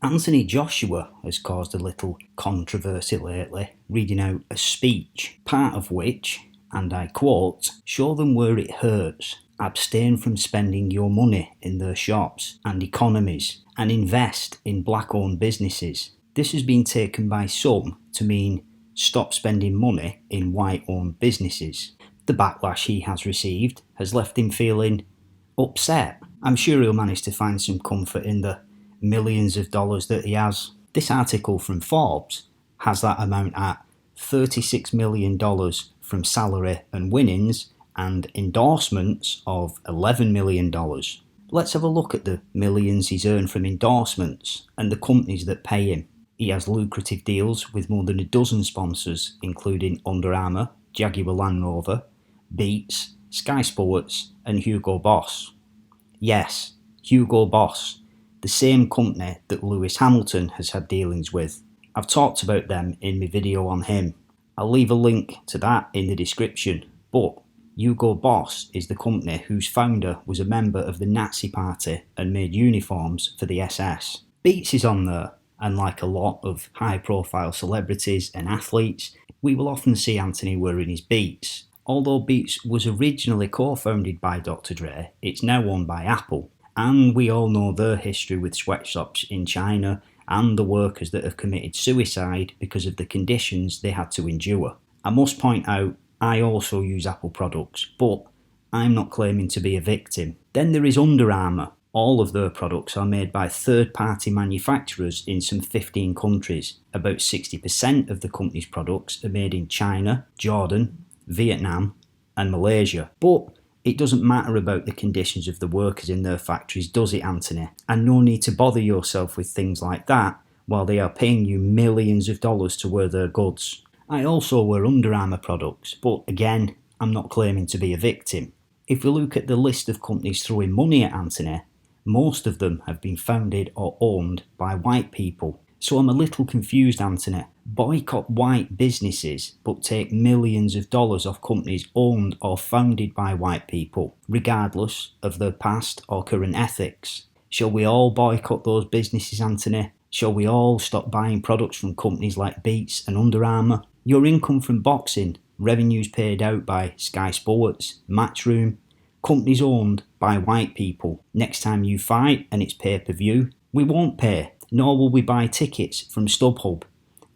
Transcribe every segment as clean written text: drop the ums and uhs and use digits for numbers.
Anthony Joshua has caused a little controversy lately, reading out a speech, part of which, and I quote, "Show them where it hurts, abstain from spending your money in their shops and economies, and invest in black-owned businesses." This has been taken by some to mean stop spending money in white-owned businesses. The backlash he has received has left him feeling upset. I'm sure he'll manage to find some comfort in the millions of dollars that he has. This article from Forbes has that amount at $36 million from salary and winnings and endorsements of $11 million. Let's have a look at the millions he's earned from endorsements and the companies that pay him. He has lucrative deals with more than a dozen sponsors, including Under Armour, Jaguar Land Rover, Beats, Sky Sports and Hugo Boss. Yes, Hugo Boss, the same company that Lewis Hamilton has had dealings with. I've talked about them in my video on him. I'll leave a link to that in the description, but Hugo Boss is the company whose founder was a member of the Nazi Party and made uniforms for the SS. Beats is on there, and like a lot of high-profile celebrities and athletes, we will often see Anthony wearing his Beats. Although Beats was originally co-founded by Dr. Dre, it's now owned by Apple. And we all know their history with sweatshops in China and the workers that have committed suicide because of the conditions they had to endure. I must point out, I also use Apple products, but I'm not claiming to be a victim. Then there is Under Armour. All of their products are made by third-party manufacturers in some 15 countries. About 60% of the company's products are made in China, Jordan, Vietnam and Malaysia. But it doesn't matter about the conditions of the workers in their factories, does it, Anthony? And no need to bother yourself with things like that while they are paying you millions of dollars to wear their goods. I also wear Under Armour products, but again, I'm not claiming to be a victim. If we look at the list of companies throwing money at Anthony, most of them have been founded or owned by white people. So I'm a little confused, Anthony. Boycott white businesses, but take millions of dollars off companies owned or founded by white people, regardless of their past or current ethics. Shall we all boycott those businesses, Anthony? Shall we all stop buying products from companies like Beats and Under Armour? Your income from boxing, revenues paid out by Sky Sports, Matchroom, companies owned by white people. Next time you fight and it's pay-per-view, we won't pay, nor will we buy tickets from StubHub,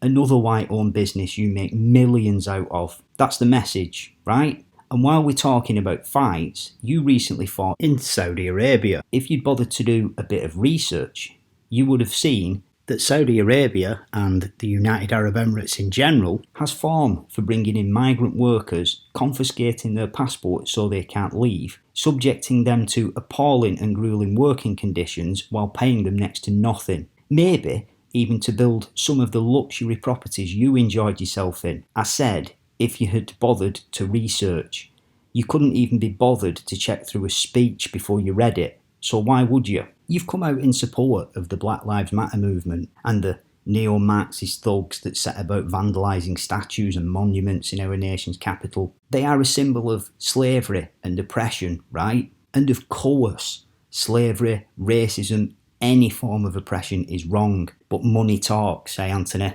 another white-owned business you make millions out of. That's the message, right? And while we're talking about fights, you recently fought in Saudi Arabia. If you'd bothered to do a bit of research, you would have seen that Saudi Arabia and the United Arab Emirates in general has form for bringing in migrant workers, confiscating their passports so they can't leave, subjecting them to appalling and grueling working conditions while paying them next to nothing. Maybe even to build some of the luxury properties you enjoyed yourself in. I said, if you had bothered to research. You couldn't even be bothered to check through a speech before you read it, so why would you? You've come out in support of the Black Lives Matter movement and the neo-Marxist thugs that set about vandalising statues and monuments in our nation's capital. They are a symbol of slavery and oppression, right? And of course, slavery, racism, any form of oppression is wrong, but money talks, eh, Anthony?